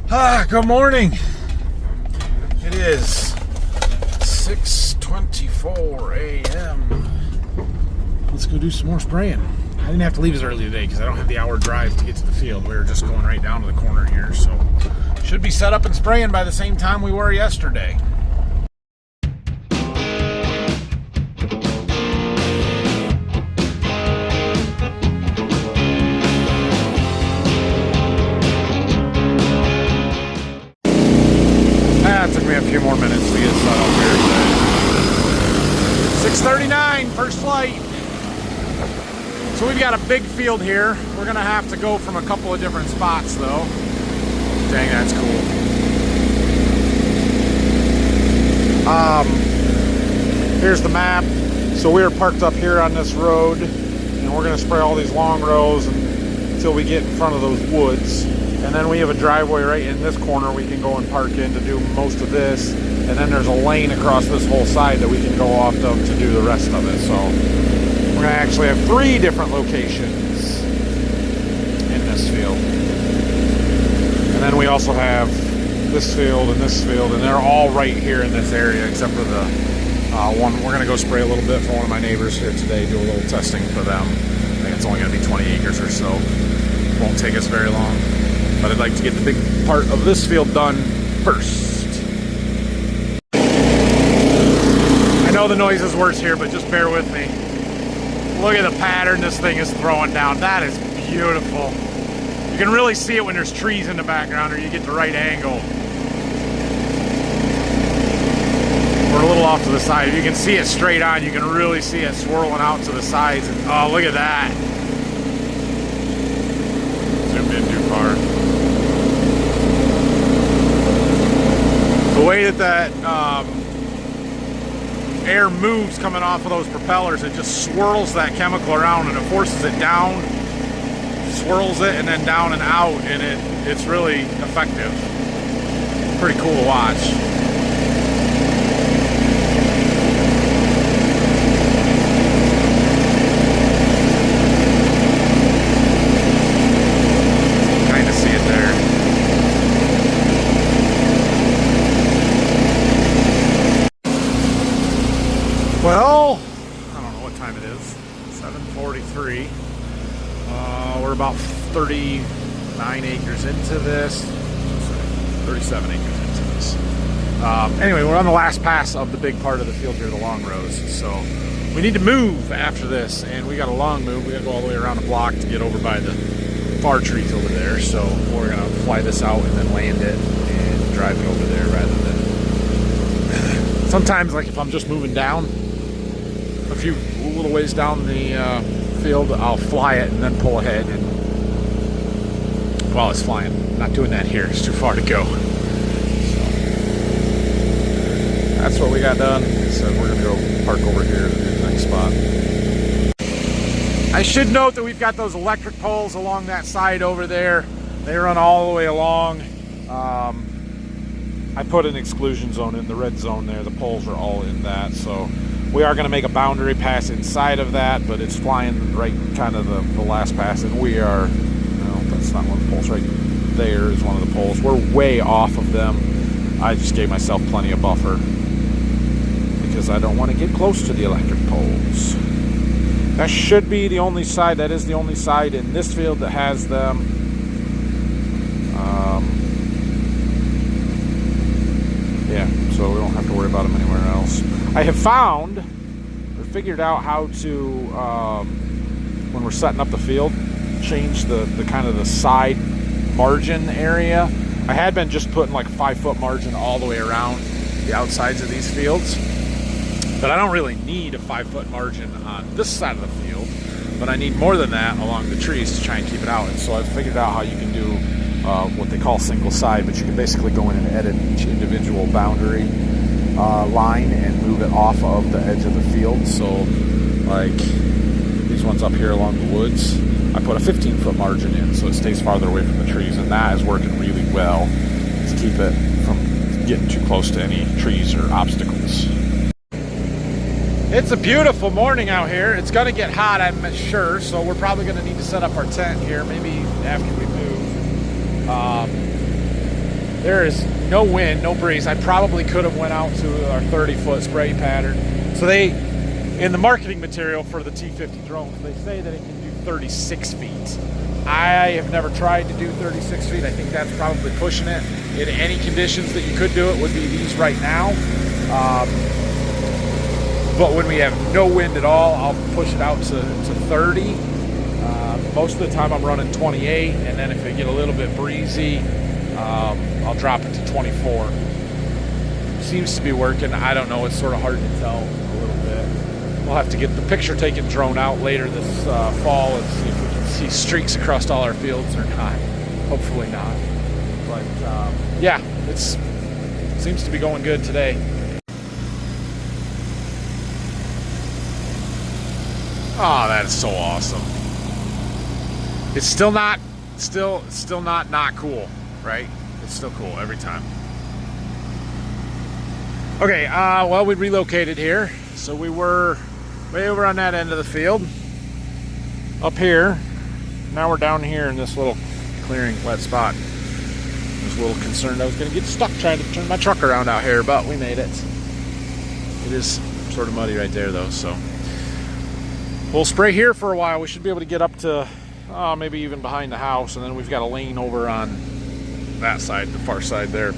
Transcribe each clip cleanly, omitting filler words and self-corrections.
Good morning. It is 6:24 a.m. Let's go do some more spraying. I didn't have to leave as early today because I don't have the hour drive to get to the field. We were just going right down to the corner here, so should be set up and spraying by the same time we were yesterday. It took me a few more minutes to get set up here today. 6:39, first flight. So we've got a big field here. We're gonna have to go from a couple of different spots though. Dang, that's cool. Here's the map. So we're parked up here on this road and we're gonna spray all these long rows until we get in front of those woods. And then we have a driveway right in this corner we can go and park in to do most of this. And then there's a lane across this whole side that we can go off of to do the rest of it. So we're gonna actually have 3 different locations in this field. And then we also have this field and this field, and they're all right here in this area except for the one. We're gonna go spray a little bit for one of my neighbors here today, do a little testing for them. I think it's only gonna be 20 acres or so. Won't take us very long. But I'd like to get the big part of this field done first. I know the noise is worse here, but just bear with me. Look at the pattern this thing is throwing down. That is beautiful. You can really see it when there's trees in the background or you get the right angle. We're a little off to the side. If you can see it straight on, you can really see it swirling out to the sides. And, oh, look at that. Zoomed in too far. The way that air moves coming off of those propellers, it just swirls that chemical around and it forces it down, swirls it, and then down and out, and it's really effective. Pretty cool to watch. Kind of see it there. Well, I don't know what time it is. 7:43. We're about 39 acres into this. 37 acres into this. Anyway, we're on the last pass of the big part of the field here, the long rows. So we need to move after this, and we got a long move. We got to go all the way around the block to get over by the far trees over there. So we're gonna fly this out and then land it and drive it over there rather than. Sometimes, like if I'm just moving down a little ways down the field, I'll fly it and then pull ahead and while it's flying. I'm not doing that here, it's too far to go. So that's what we got done. So we're gonna go park over here in the next spot. I should note that we've got those electric poles along that side over there. They run all the way along. I put an exclusion zone in the red zone there. The poles are all in that, so we are going to make a boundary pass inside of that, but it's flying right kind of the last pass, and we are, no, that's not one of the poles. Right there is one of the poles. We're way off of them. I just gave myself plenty of buffer because I don't want to get close to the electric poles. That should be the only side. That is the only side in this field that has them. Yeah, so we don't have to worry about them anywhere else. I have found or figured out how to, when we're setting up the field, change the kind of the side margin area. I had been just putting like a 5-foot margin all the way around the outsides of these fields, but I don't really need a 5-foot margin on this side of the field, but I need more than that along the trees to try and keep it out. And so I've figured out how you can do what they call single side, but you can basically go in and edit each individual boundary line and move it off of the edge of the field. So like these ones up here along the woods, I put a 15-foot margin in so it stays farther away from the trees, and that is working really well to keep it from getting too close to any trees or obstacles. It's a beautiful morning out here. It's gonna get hot, I'm sure, so we're probably gonna need to set up our tent here maybe after we move. There is no wind, no breeze. I probably could have went out to our 30-foot spray pattern. So they, in the marketing material for the T50 drones, they say that it can do 36 feet. I have never tried to do 36 feet. I think that's probably pushing it. In any conditions that you could do it would be these right now. But when we have no wind at all, I'll push it out to 30. Most of the time I'm running 28, and then if it get a little bit breezy, I'll drop it to 24. Seems to be working. I don't know. It's sort of hard to tell a little bit. We'll have to get the picture taken drone out later this fall and see if we can see streaks across all our fields or not. Hopefully not. But yeah, it seems to be going good today. Oh, that is so awesome. It's still not cool, right? It's still cool every time. Okay, well, we relocated here. So we were way over on that end of the field. Up here. Now we're down here in this little clearing, wet spot. I was a little concerned I was going to get stuck trying to turn my truck around out here, but we made it. It is sort of muddy right there, though, so. We'll spray here for a while. We should be able to get up to maybe even behind the house, and then we've got a lane over on that side, the far side there,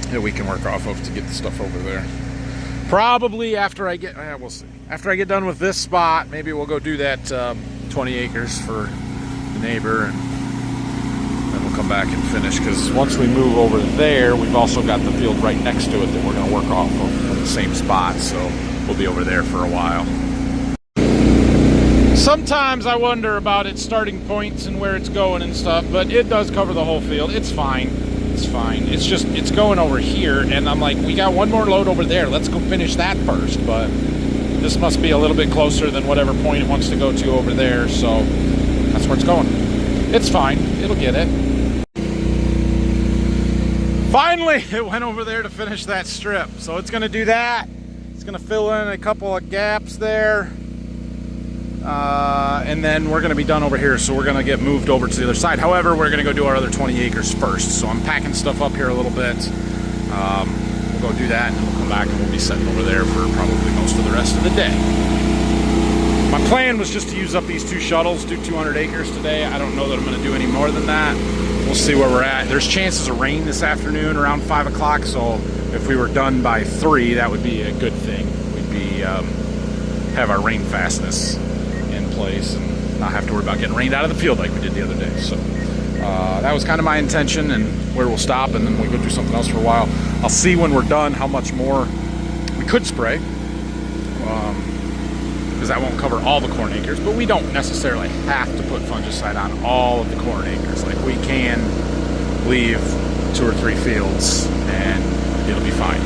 that we can work off of to get the stuff over there. Probably after I get, we'll see. After I get done with this spot, maybe we'll go do that 20 acres for the neighbor, and then we'll come back and finish, because once we move over there, we've also got the field right next to it that we're going to work off of from the same spot, so we'll be over there for a while. Sometimes I wonder about its starting points and where it's going and stuff, but it does cover the whole field. It's fine. It's fine. It's just, it's going over here, and I'm like, we got one more load over there. Let's go finish that first, but this must be a little bit closer than whatever point it wants to go to over there, so that's where it's going. It's fine. It'll get it. Finally, it went over there to finish that strip, so it's going to do that. It's going to fill in a couple of gaps there. And then we're going to be done over here, so we're going to get moved over to the other side. However, we're going to go do our other 20 acres first, so I'm packing stuff up here a little bit. We'll go do that, and then we'll come back and we'll be sitting over there for probably most of the rest of the day. My plan was just to use up these 2 shuttles, do 200 acres today. I don't know that I'm going to do any more than that. We'll see where we're at. There's chances of rain this afternoon around 5 o'clock, so if we were done by 3, that would be a good thing. We'd be have our rain fastness in place and not have to worry about getting rained out of the field like we did the other day. So that was kind of my intention, and where we'll stop, and then we'll go do something else for a while. I'll see when we're done how much more we could spray, because that won't cover all the corn acres, but we don't necessarily have to put fungicide on all of the corn acres. Like, we can leave 2 or 3 fields and it'll be fine.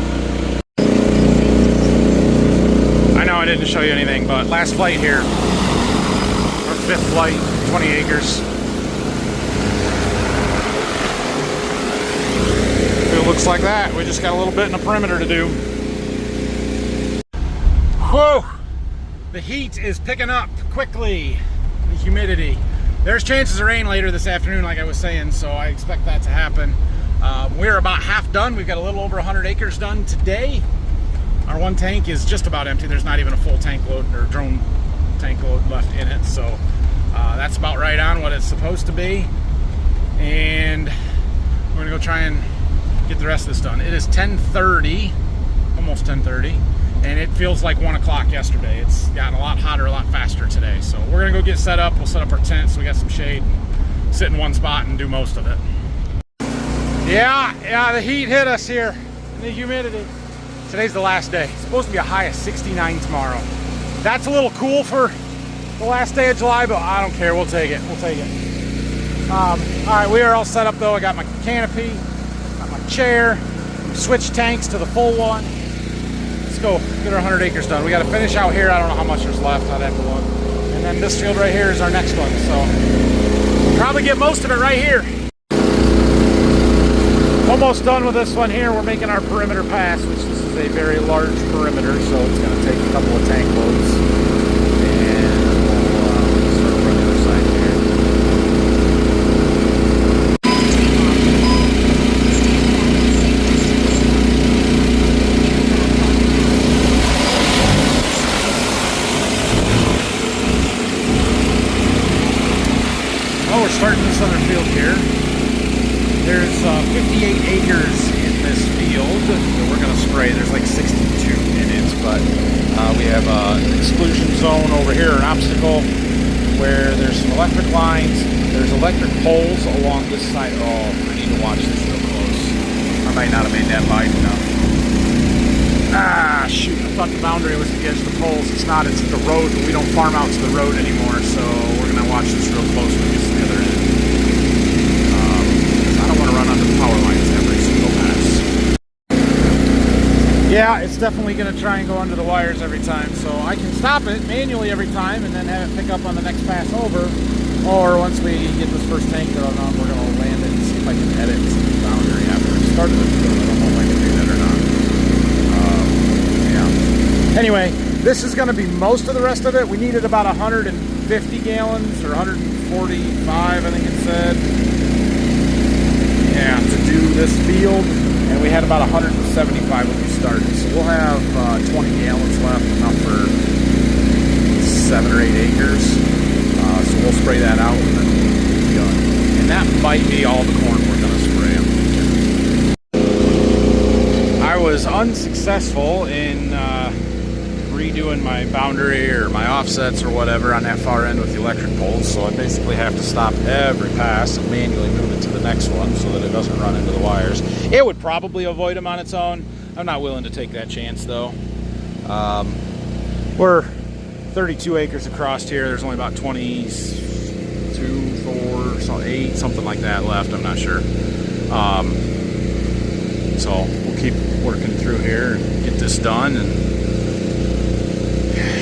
I know I didn't show you anything, but last flight here, our 5th flight, 20 acres. It looks like that. We just got a little bit in the perimeter to do. Whoa! The heat is picking up quickly. The humidity. There's chances of rain later this afternoon, like I was saying, so I expect that to happen. We're about half done. We've got a little over 100 acres done today. Our one tank is just about empty. There's not even a full tank load or drone tank load left in it, so that's about right on what it's supposed to be. And we're gonna go try and get the rest of this done. It is 10:30, almost 10:30, and it feels like 1 o'clock yesterday. It's gotten a lot hotter, a lot faster today. So we're gonna go get set up. We'll set up our tent so we got some shade, sit in one spot and do most of it. Yeah, the heat hit us here, and the humidity. Today's the last day. It's supposed to be a high of 69 tomorrow. That's a little cool for the last day of July, but I don't care. We'll take it. We'll take it. All right, we are all set up though. I got my canopy, got my chair, switched tanks to the full one. Let's go get our 100 acres done. We got to finish out here. I don't know how much there's left. I'd have to look. And then this field right here is our next one. So we'll probably get most of it right here. Almost done with this one here. We're making our perimeter pass, which this is a very large perimeter, so it's going to take a couple of tank loads. And we'll start over on the other side here. 58 acres in this field that we're going to spray. There's like 62 in it, but we have an exclusion zone over here, an obstacle, where there's some electric lines. There's electric poles along this side. Oh, I need to watch this real close. I might not have made that wide enough. Ah, shoot, I thought the boundary was the edge of the poles. It's not, it's the road, but we don't farm out to the road anymore, so we're going to watch this real close when we get to the other end. I don't want to run onto the power lines every single pass. Yeah, it's definitely going to try and go under the wires every time, so I can stop it manually every time and then have it pick up on the next pass over. Or once we get this first tank done, we're going to land it and see if I can edit some boundary after I started the field. I don't know if I can do that or not. Anyway, this is going to be most of the rest of it. We needed about 150 gallons or 145, I think it said. Yeah, to do this field. And we had about 175 when we started. So we'll have 20 gallons left, enough for 7 or 8 acres. So we'll spray that out and then we'll be done. And that might be all the corn we're going to spray. I was unsuccessful in redoing my boundary or my offsets or whatever on that far end with the electric poles, so I basically have to stop every pass and manually move it to the next one so that it doesn't run into the wires. It would probably avoid them on its own. I'm not willing to take that chance though. We're 32 acres across here. There's only about 22, 4, so 8, something like that left. I'm not sure. So we'll keep working through here and get this done. And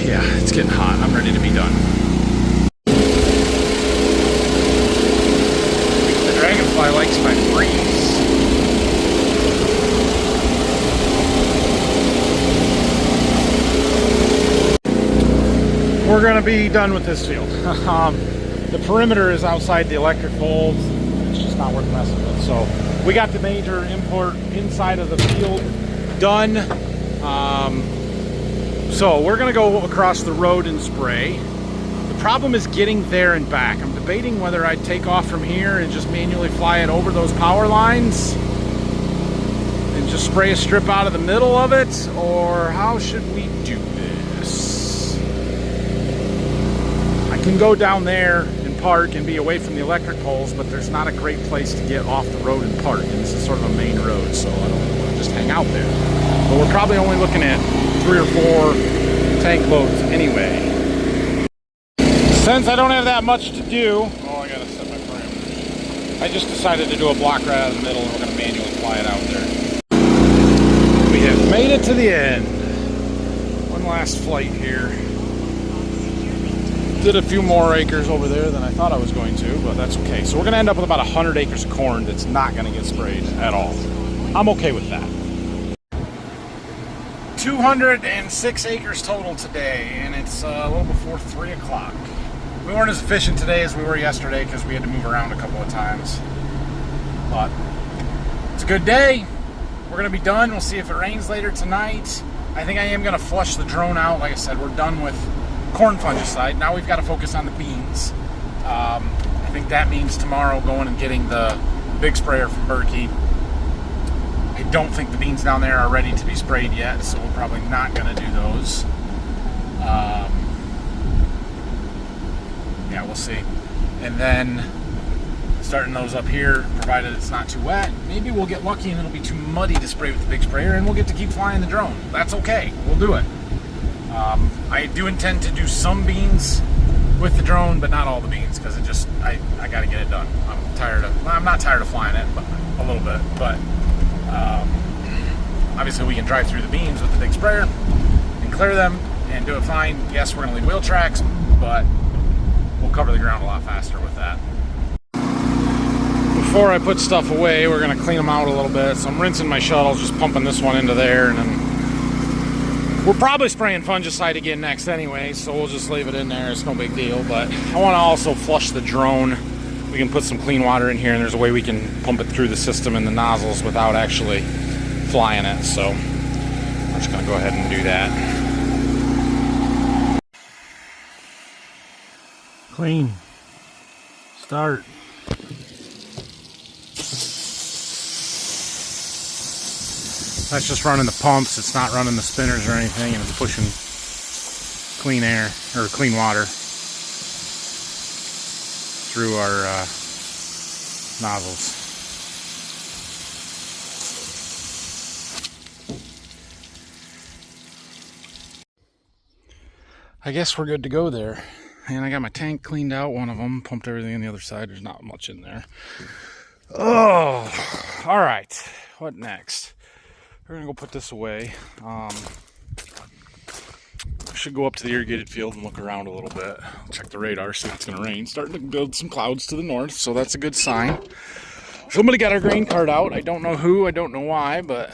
yeah, it's getting hot. I'm ready to be done. The dragonfly likes my breeze. We're going to be done with this field. The perimeter is outside the electric poles. It's just not worth messing with. So we got the major import inside of the field done. So we're going to go across the road and spray. The problem is getting there and back. I'm debating whether I take off from here and just manually fly it over those power lines and just spray a strip out of the middle of it, or how should we do this? I can go down there and park and be away from the electric poles, but there's not a great place to get off the road and park, and this is sort of a main road, so I don't want to just hang out there. But we're probably only looking at 3 or 4 tank loads anyway. Since I don't have that much to do, oh, I gotta set my parameters. I just decided to do a block right out of the middle, and we're gonna manually fly it out there. We have made it to the end. One last flight here. Did a few more acres over there than I thought I was going to, but that's okay. So we're gonna end up with about 100 acres of corn that's not gonna get sprayed at all. I'm okay with that. 206 acres total today, and it's a little before 3 o'clock. We weren't as efficient today as we were yesterday because we had to move around a couple of times. But it's a good day. We're going to be done. We'll see if it rains later tonight. I think I am going to flush the drone out. Like I said, we're done with corn fungicide. Now we've got to focus on the beans. I think that means tomorrow going and getting the big sprayer from Berkey. I don't think the beans down there are ready to be sprayed yet, so we're probably not going to do those. Yeah, we'll see. And then starting those up here, provided it's not too wet, maybe we'll get lucky and it'll be too muddy to spray with the big sprayer, and we'll get to keep flying the drone. That's okay. We'll do it. I do intend to do some beans with the drone, but not all the beans, because it just, I got to get it done. I'm not tired of flying it, but a little bit, but obviously we can drive through the beans with the big sprayer and clear them and do it fine. Yes, we're going to leave wheel tracks, but we'll cover the ground a lot faster with that. Before I put stuff away, we're going to clean them out a little bit. So I'm rinsing my shuttles, just pumping this one into there, and then we're probably spraying fungicide again next anyway, so we'll just leave it in there. It's no big deal, but I want to also flush the drone. We can put some clean water in here, and there's a way we can pump it through the system and the nozzles without actually flying it, so we're just going to go ahead and do that. Clean. Start. That's just running the pumps. It's not running the spinners or anything, and it's pushing clean air or clean water through our nozzles. I guess we're good to go there. And I got my tank cleaned out, one of them, pumped everything on the other side. There's not much in there. Oh, all right. What next? We're gonna go put this away. I should go up to the irrigated field and look around a little bit. Check the radar, see if it's gonna rain. Starting to build some clouds to the north, so that's a good sign. Somebody got our grain cart out. I don't know who, I don't know why, but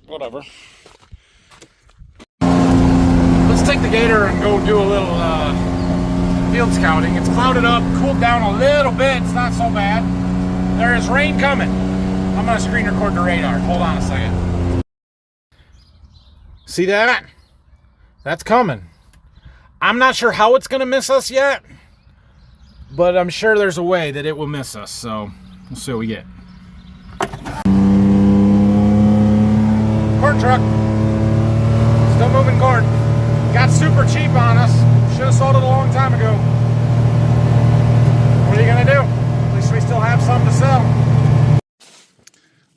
whatever. Let's take the gator and go do a little field scouting. It's clouded up, cooled down a little bit. It's not so bad. There is rain coming. I'm going to screen record the radar. Hold on a second. See that? That's coming. I'm not sure how it's going to miss us yet, but I'm sure there's a way that it will miss us. So we'll see what we get. Corn truck. Still moving corn. Got super cheap on us. Should have sold it a long time ago. What are you going to do? At least we still have some to sell.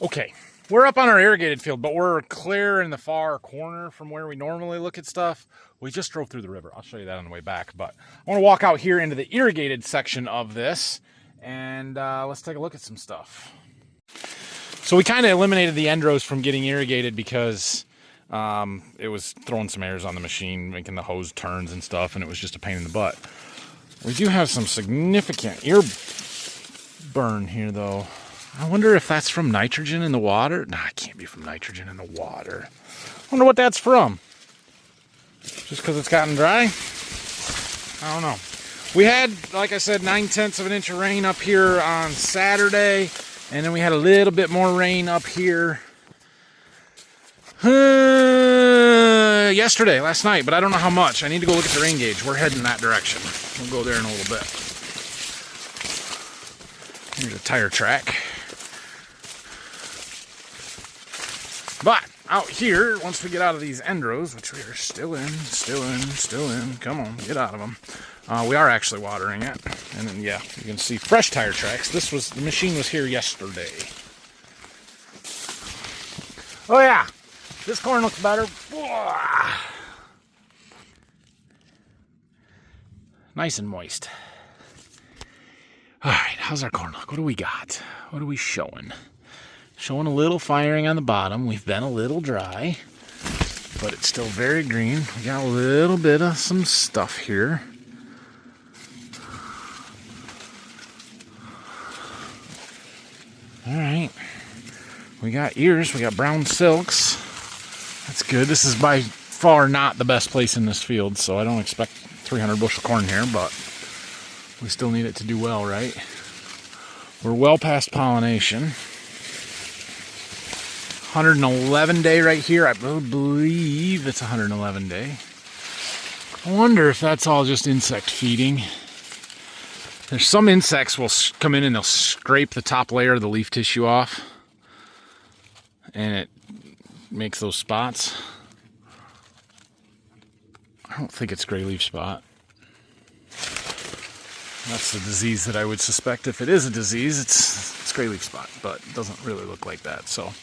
Okay, we're up on our irrigated field, but we're clear in the far corner from where we normally look at stuff. We just drove through the river. I'll show you that on the way back, but I want to walk out here into the irrigated section of this, and let's take a look at some stuff. So we kind of eliminated the end rows from getting irrigated because it was throwing some errors on the machine, making the hose turns and stuff, and it was just a pain in the butt. We do have some significant ear burn here, though. I wonder if that's from nitrogen in the water. Nah, it can't be from nitrogen in the water. I wonder what that's from. Just because it's gotten dry? I don't know. We had, like I said, 9/10 of an inch of rain up here on Saturday, and then we had a little bit more rain up here yesterday, last night, but I don't know how much. I need to go look at the rain gauge. We're heading that direction. We'll go there in a little bit. Here's a tire track. But out here, once we get out of these end rows, which we are still in, come on, get out of them. We are actually watering it. And then, yeah, you can see fresh tire tracks. The machine was here yesterday. Oh yeah, this corn looks better. Nice and moist. All right, how's our corn look? What do we got? What are we showing? Showing a little firing on the bottom. We've been a little dry, but it's still very green. We got a little bit of some stuff here. All right. We got ears. We got brown silks. That's good. This is by far not the best place in this field, so I don't expect 300 bushel corn here, but we still need it to do well, right? We're well past pollination. 111 day right here. I believe it's 111 day. I wonder if that's all just insect feeding. There's some insects will come in and they'll scrape the top layer of the leaf tissue off, and it makes those spots. I don't think it's gray leaf spot. That's the disease that I would suspect. If it is a disease, it's gray leaf spot, but it doesn't really look like that. So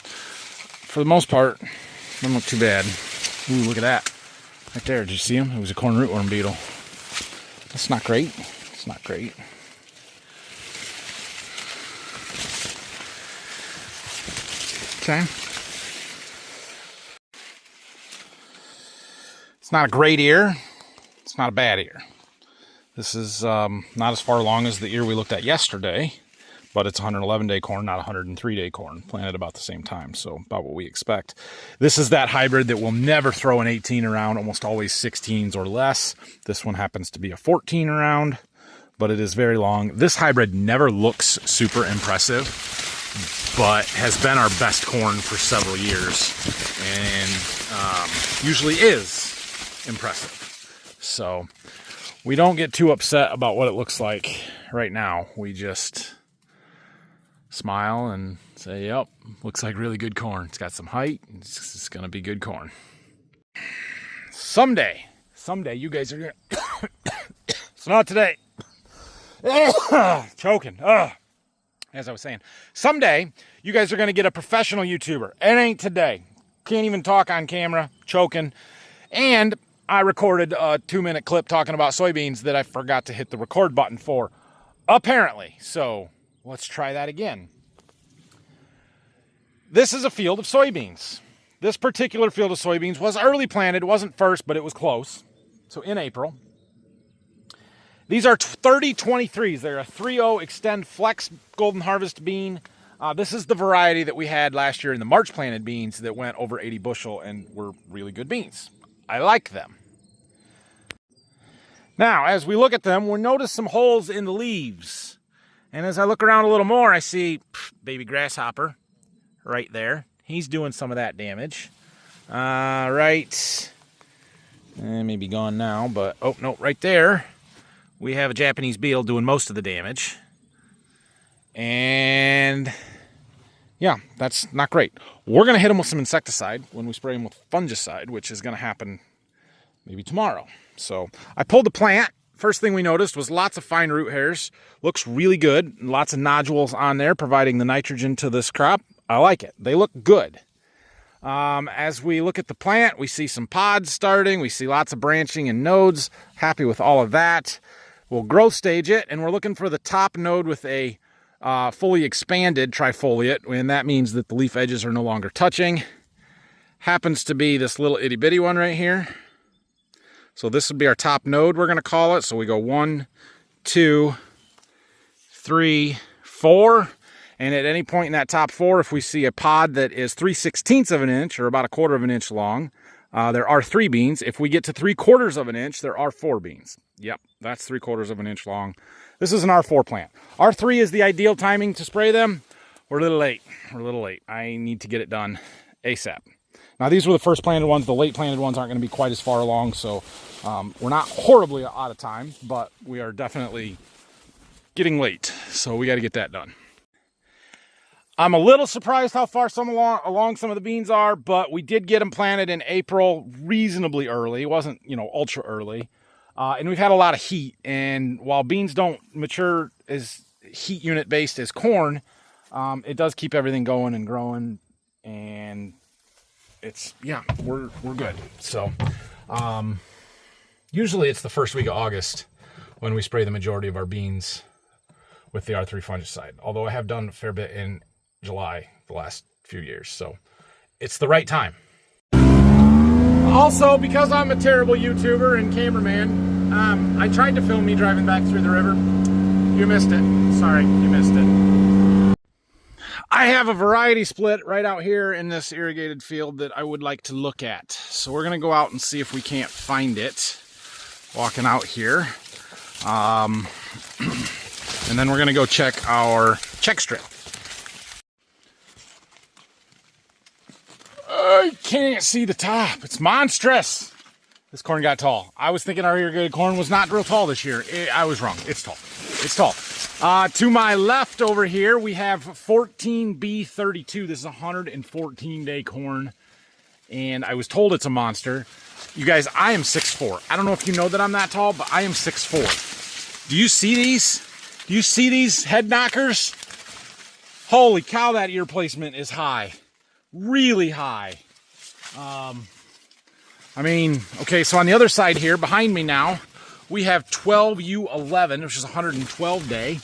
for the most part, doesn't look too bad. Ooh, look at that. Right there, did you see him? It was a corn rootworm beetle. That's not great. It's not great. Okay. It's not a great ear. It's not a bad ear. This is not as far along as the ear we looked at yesterday, but it's 111-day corn, not 103-day corn, planted about the same time, so about what we expect. This is that hybrid that will never throw an 18 around, almost always 16s or less. This one happens to be a 14 around, but it is very long. This hybrid never looks super impressive, but has been our best corn for several years, and usually is impressive. So we don't get too upset about what it looks like right now. We just smile and say, yep, looks like really good corn. It's got some height. It's going to be good corn. Someday you guys are going to... It's not today. Choking. As I was saying, someday you guys are going to get a professional YouTuber. It ain't today. Can't even talk on camera, choking. And I recorded a 2-minute clip talking about soybeans that I forgot to hit the record button for, apparently. So let's try that again. This is a field of soybeans. This particular field of soybeans was early planted. It wasn't first, but it was close. So in April. These are 3023s. They're a 3.0 Extend Flex Golden Harvest bean. This is the variety that we had last year in the March planted beans that went over 80 bushel and were really good beans. I like them. Now, as we look at them, we'll notice some holes in the leaves. And as I look around a little more, I see baby grasshopper right there. He's doing some of that damage. Right. Maybe gone now, but oh, no, right there. We have a Japanese beetle doing most of the damage. And yeah, that's not great. We're going to hit them with some insecticide when we spray them with fungicide, which is going to happen maybe tomorrow. So I pulled the plant. First thing we noticed was lots of fine root hairs. Looks really good. Lots of nodules on there, providing the nitrogen to this crop. I like it. They look good. As we look at the plant, we see some pods starting. We see lots of branching and nodes. Happy with all of that. We'll growth stage it, and we're looking for the top node with a fully expanded trifoliate, and that means that the leaf edges are no longer touching. Happens to be this little itty bitty one right here. So this would be our top node, we're going to call it. So we go 1, 2, 3, 4. And at any point in that top 4, if we see a pod that is 3/16 of an inch, or about 1/4 of an inch long, there are 3 beans. If we get to 3/4 of an inch, there are 4 beans. Yep, that's 3/4 of an inch long. This is an R4 plant. R3 is the ideal timing to spray them. We're a little late. I need to get it done ASAP. Now, these were the first planted ones. The late planted ones aren't going to be quite as far along, so we're not horribly out of time, but we are definitely getting late, so we got to get that done. I'm a little surprised how far along some of the beans are, but we did get them planted in April reasonably early. It wasn't, ultra early. And we've had a lot of heat, and while beans don't mature as heat unit based as corn, it does keep everything going and growing, and we're good. So usually it's the first week of August when we spray the majority of our beans with the R3 fungicide, although I have done a fair bit in July the last few years, so it's the right time. Also, because I'm a terrible YouTuber and cameraman, I tried to film me driving back through the river. You missed it. Sorry, you missed it. I have a variety split right out here in this irrigated field that I would like to look at. So we're going to go out and see if we can't find it walking out here. And then we're going to go check our check strip. I can't see the top. It's monstrous. This corn got tall. I was thinking our irrigated corn was not real tall this year. I was wrong. It's tall. It's tall. To my left over here, we have 14B32. This is a 114-day corn, and I was told it's a monster. You guys, I am 6'4". I don't know if you know that I'm that tall, but I am 6'4". Do you see these? Do you see these head knockers? Holy cow, that ear placement is high. Really high. Okay, so on the other side here, behind me now, we have 12U11, which is a 112 day.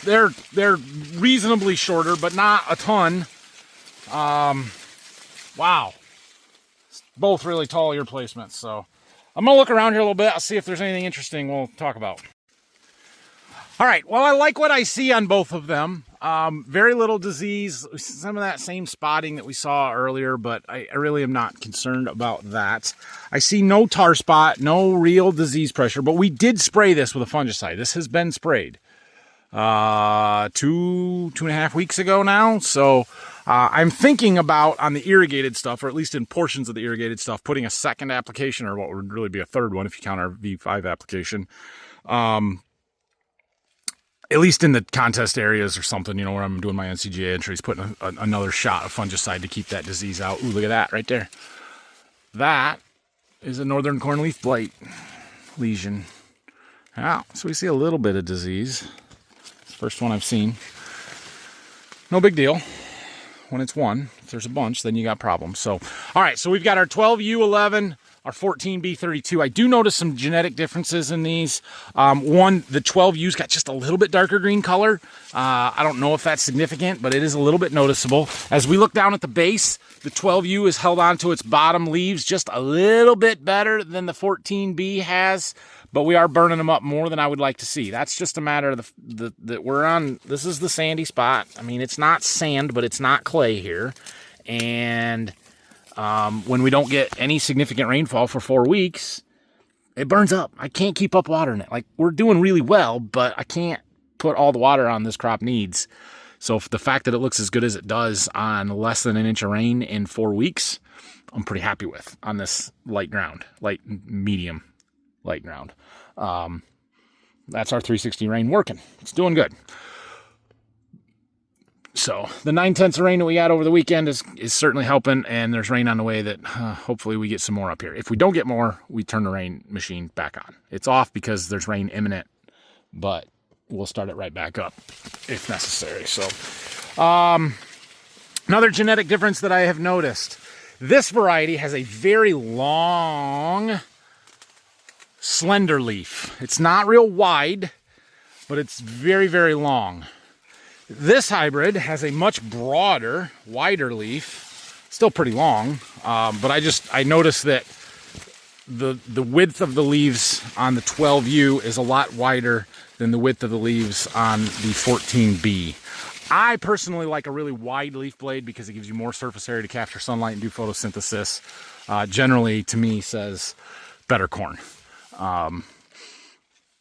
They're reasonably shorter, but not a ton. Wow. Both really tall ear placements, so I'm gonna look around here a little bit. I'll see if there's anything interesting we'll talk about. All right, well, I like what I see on both of them. Very little disease, some of that same spotting that we saw earlier, but I really am not concerned about that. I see no tar spot, no real disease pressure, but we did spray this with a fungicide. This has been sprayed 2.5 weeks ago now. So I'm thinking about, on the irrigated stuff, or at least in portions of the irrigated stuff, putting a second application, or what would really be a third one if you count our V5 application, at least in the contest areas or something, you know, where I'm doing my NCGA entries, putting another shot of fungicide to keep that disease out. Ooh, look at that right there. That is a northern corn leaf blight lesion. Yeah, so we see a little bit of disease. It's the first one I've seen. No big deal. When it's one, if there's a bunch, then you got problems. So, all right, so we've got our 12U11, our 14B32. I do notice some genetic differences in these. One, the 12U's got just a little bit darker green color. I don't know if that's significant, but it is a little bit noticeable. As we look down at the base, the 12U is held onto its bottom leaves just a little bit better than the 14B has, but we are burning them up more than I would like to see. That's just a matter of that we're on. This is the sandy spot. I mean, it's not sand, but it's not clay here. And when we don't get any significant rainfall for 4 weeks, it burns up. I can't keep up watering it. Like, we're doing really well, but I can't put all the water on this crop needs. So the fact that it looks as good as it does on less than an inch of rain in 4 weeks, I'm pretty happy with on this light ground, medium light ground. That's our 360 rain working. It's doing good. So the 9/10 of rain that we got over the weekend is certainly helping, and there's rain on the way that hopefully we get some more up here. If we don't get more, we turn the rain machine back on. It's off because there's rain imminent, but we'll start it right back up if necessary. So another genetic difference that I have noticed. This variety has a very long, slender leaf. It's not real wide, but it's very, very long. This hybrid has a much broader, wider leaf, still pretty long, but I noticed that the width of the leaves on the 12U is a lot wider than the width of the leaves on the 14B. I personally like a really wide leaf blade because it gives you more surface area to capture sunlight and do photosynthesis. Generally, to me, says better corn.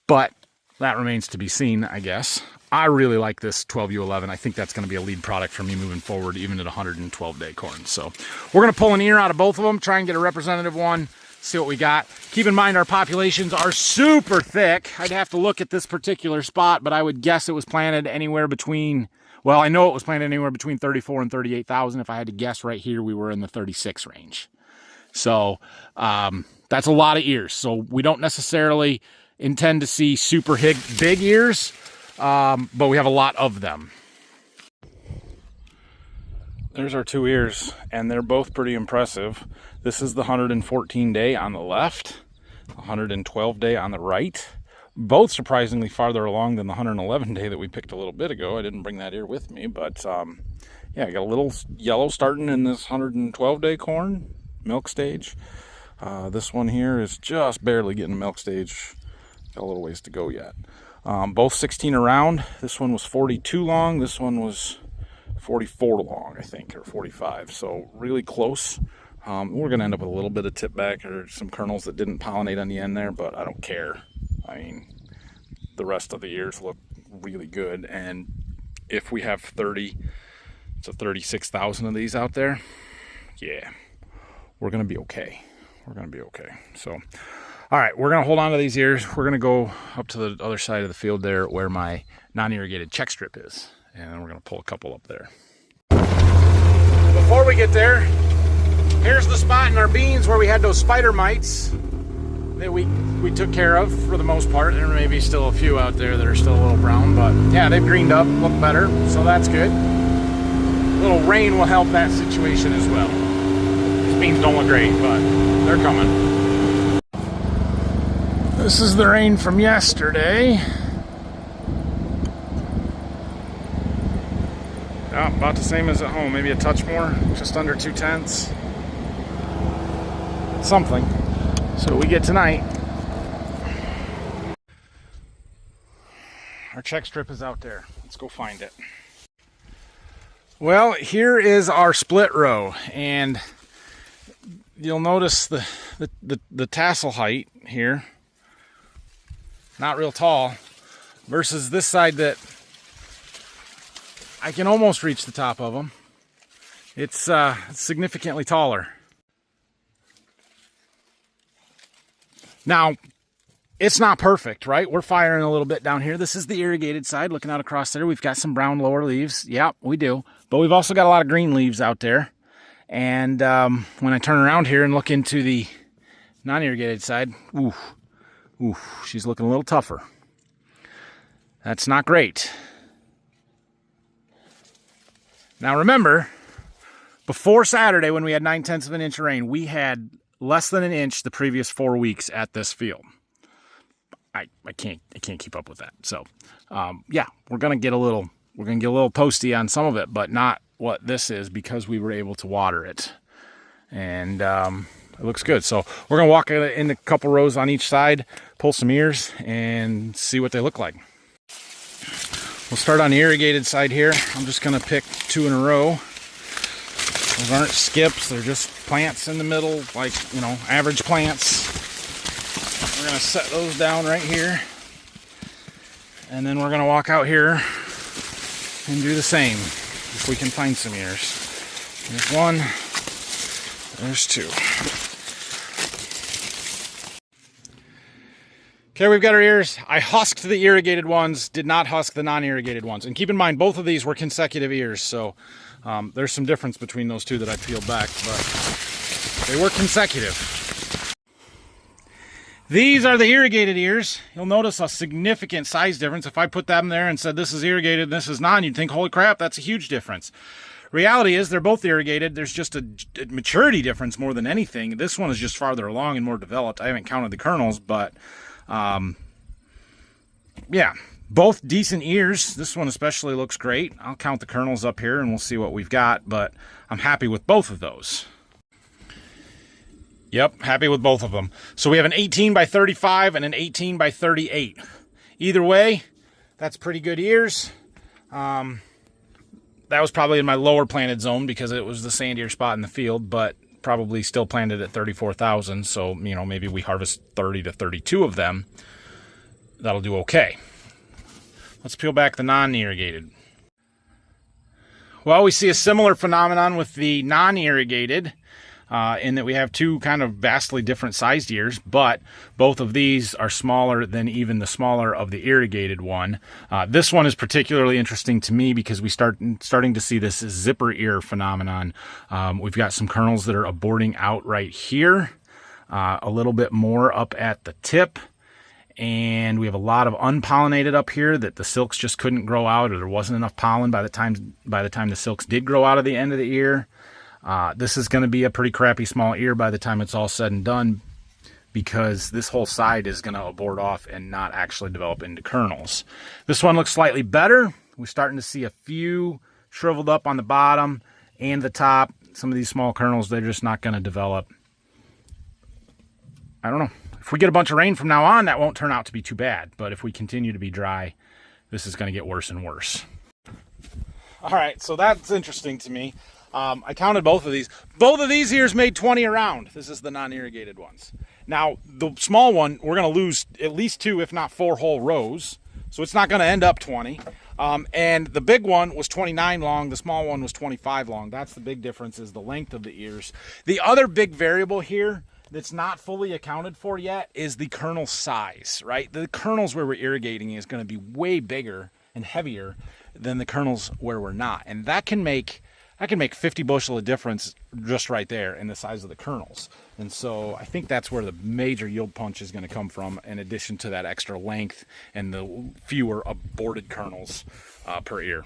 But that remains to be seen, I guess. I really like this 12U11. I think that's going to be a lead product for me moving forward, even at 112-day corn. So we're going to pull an ear out of both of them, try and get a representative one, see what we got. Keep in mind our populations are super thick. I'd have to look at this particular spot, but I would guess it was planted anywhere between, well, I know it was planted anywhere between 34 and 38,000. If I had to guess right here, we were in the 36 range. So that's a lot of ears. So we don't necessarily intend to see super big ears, but we have a lot of them. There's our two ears, and they're both pretty impressive. This is the 114-day on the left, 112-day on the right. Both surprisingly farther along than the 111-day that we picked a little bit ago. I didn't bring that ear with me, but yeah, I got a little yellow starting in this 112-day corn, milk stage. This one here is just barely getting milk stage. Got a little ways to go yet. Both 16 around. This one was 42 long. This one was 44 long, I think, or 45. So really close. We're going to end up with a little bit of tip back or some kernels that didn't pollinate on the end there, but I don't care. I mean, the rest of the ears look really good. And if we have 30 to 36,000 of these out there, yeah, we're going to be okay. We're going to be okay. So, all right, we're going to hold on to these ears. We're going to go up to the other side of the field there where my non-irrigated check strip is. And then we're going to pull a couple up there. Before we get there, here's the spot in our beans where we had those spider mites that we took care of for the most part. There may be still a few out there that are still a little brown, but yeah, they've greened up, look better, so that's good. A little rain will help that situation as well. These beans don't look great, but they're coming. This is the rain from yesterday. Oh, about the same as at home, maybe a touch more, just under 2/10. Something. So we get tonight. Our check strip is out there. Let's go find it. Well, here is our split row, and you'll notice the tassel height here, not real tall, versus this side that I can almost reach the top of them. It's significantly taller. Now, it's not perfect, right? We're firing a little bit down here. This is the irrigated side. Looking out across there, we've got some brown lower leaves. Yep, we do. But we've also got a lot of green leaves out there. And when I turn around here and look into the non-irrigated side, ooh, she's looking a little tougher. That's not great. Now remember, before Saturday when we had 9/10 of an inch of rain, we had less than an inch the previous 4 weeks at this field. I can't keep up with that. So yeah, we're gonna get a little toasty on some of it, but not what this is, because we were able to water it. And it looks good. So we're gonna walk in a couple rows on each side, pull some ears, and see what they look like. We'll start on the irrigated side here. I'm just gonna pick 2 in a row. Those aren't skips, they're just plants in the middle, like, you know, average plants. We're gonna set those down right here. And then we're gonna walk out here and do the same, if we can find some ears. There's 1, there's 2. Okay, we've got our ears. I husked the irrigated ones, did not husk the non-irrigated ones. And keep in mind, both of these were consecutive ears, so there's some difference between those two that I peeled back, but they were consecutive. These are the irrigated ears. You'll notice a significant size difference. If I put them there and said this is irrigated and this is non, you'd think, holy crap, that's a huge difference. Reality is they're both irrigated. There's just a maturity difference more than anything. This one is just farther along and more developed. I haven't counted the kernels, but yeah, both decent ears. This one especially looks great. I'll count the kernels up here and we'll see what we've got, but I'm happy with both of those. Yep, happy with both of them. So we have an 18 by 35 and an 18 by 38. Either way, that's pretty good ears. That was probably in my lower planted zone because it was the sandier spot in the field, but probably still planted at 34,000. So, you know, maybe we harvest 30 to 32 of them. That'll do okay. Let's peel back the non-irrigated. Well, we see a similar phenomenon with the non-irrigated. In that we have 2 kind of vastly different sized ears, but both of these are smaller than even the smaller of the irrigated one. This one is particularly interesting to me because we starting to see this zipper ear phenomenon. We've got some kernels that are aborting out right here, a little bit more up at the tip, and we have a lot of unpollinated up here that the silks just couldn't grow out, or there wasn't enough pollen by the time the silks did grow out of the end of the ear. This is going to be a pretty crappy small ear by the time it's all said and done, because this whole side is going to abort off and not actually develop into kernels. This one looks slightly better. We're starting to see a few shriveled up on the bottom and the top. Some of these small kernels, they're just not going to develop. I don't know. If we get a bunch of rain from now on, that won't turn out to be too bad. But if we continue to be dry, this is going to get worse and worse. All right, so that's interesting to me. I counted both of these. Both of these ears made 20 around. This is the non-irrigated ones. Now, the small one, we're going to lose at least 2, if not 4 whole rows. So it's not going to end up 20. And the big one was 29 long. The small one was 25 long. That's the big difference, is the length of the ears. The other big variable here that's not fully accounted for yet is the kernel size, right? The kernels where we're irrigating is going to be way bigger and heavier than the kernels where we're not. And that can make 50 bushel of difference just right there in the size of the kernels. And so I think that's where the major yield punch is going to come from, in addition to that extra length and the fewer aborted kernels per ear.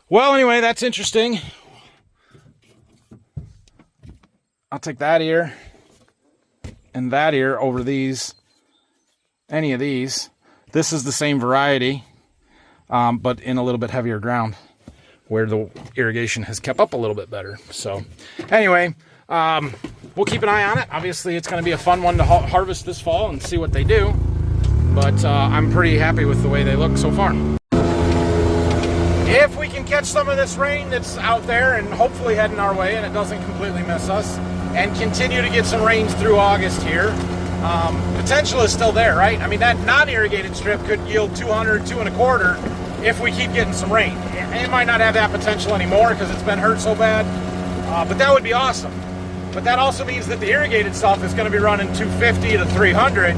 Well, anyway, that's interesting. I'll take that ear and that ear over these, any of these. This is the same variety, but in a little bit heavier ground, where the irrigation has kept up a little bit better. So anyway, we'll keep an eye on it. Obviously, it's going to be a fun one to harvest this fall and see what they do. But I'm pretty happy with the way they look so far. If we can catch some of this rain that's out there and hopefully heading our way and it doesn't completely miss us, and continue to get some rains through August here, potential is still there, right? I mean, that non-irrigated strip could yield 200, 2 1/4 if we keep getting some rain. It might not have that potential anymore because it's been hurt so bad, but that would be awesome. But that also means that the irrigated stuff is going to be running 250 to 300,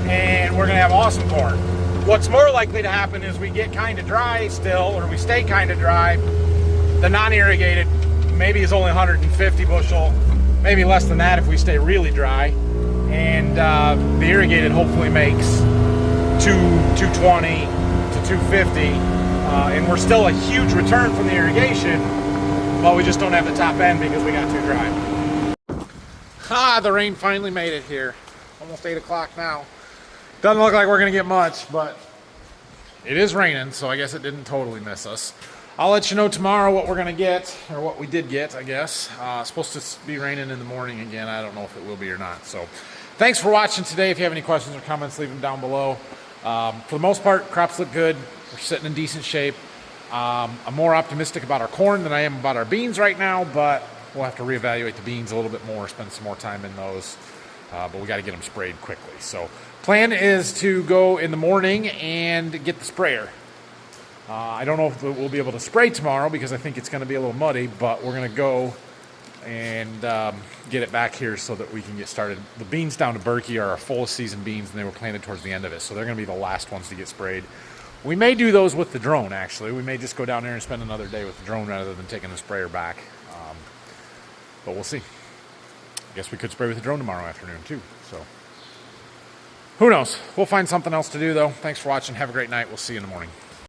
and we're going to have awesome corn. What's more likely to happen is we get kind of dry still, or we stay kind of dry. The non-irrigated maybe is only 150 bushel, maybe less than that if we stay really dry. And the irrigated hopefully makes 220 to 250. And we're still a huge return from the irrigation, but we just don't have the top end because we got too dry. The rain finally made it here. Almost 8 o'clock now. Doesn't look like we're gonna get much, but it is raining, so I guess it didn't totally miss us. I'll let you know tomorrow what we're gonna get, or what we did get, I guess. It's supposed to be raining in the morning again. I don't know if it will be or not. So thanks for watching today. If you have any questions or comments, leave them down below. For the most part, crops look good. We're sitting in decent shape. I'm more optimistic about our corn than I am about our beans right now, but we'll have to reevaluate the beans a little bit more, spend some more time in those. But we got to get them sprayed quickly. So plan is to go in the morning and get the sprayer. I don't know if we'll be able to spray tomorrow because I think it's going to be a little muddy, but we're going to go and get it back here so that we can get started. The beans down to Berkey are our fullest season beans, and they were planted towards the end of it, so they're going to be the last ones to get sprayed. We may do those with the drone, actually. We may just go down there and spend another day with the drone rather than taking the sprayer back. But we'll see. I guess we could spray with the drone tomorrow afternoon, too. So who knows? We'll find something else to do, though. Thanks for watching. Have a great night. We'll see you in the morning.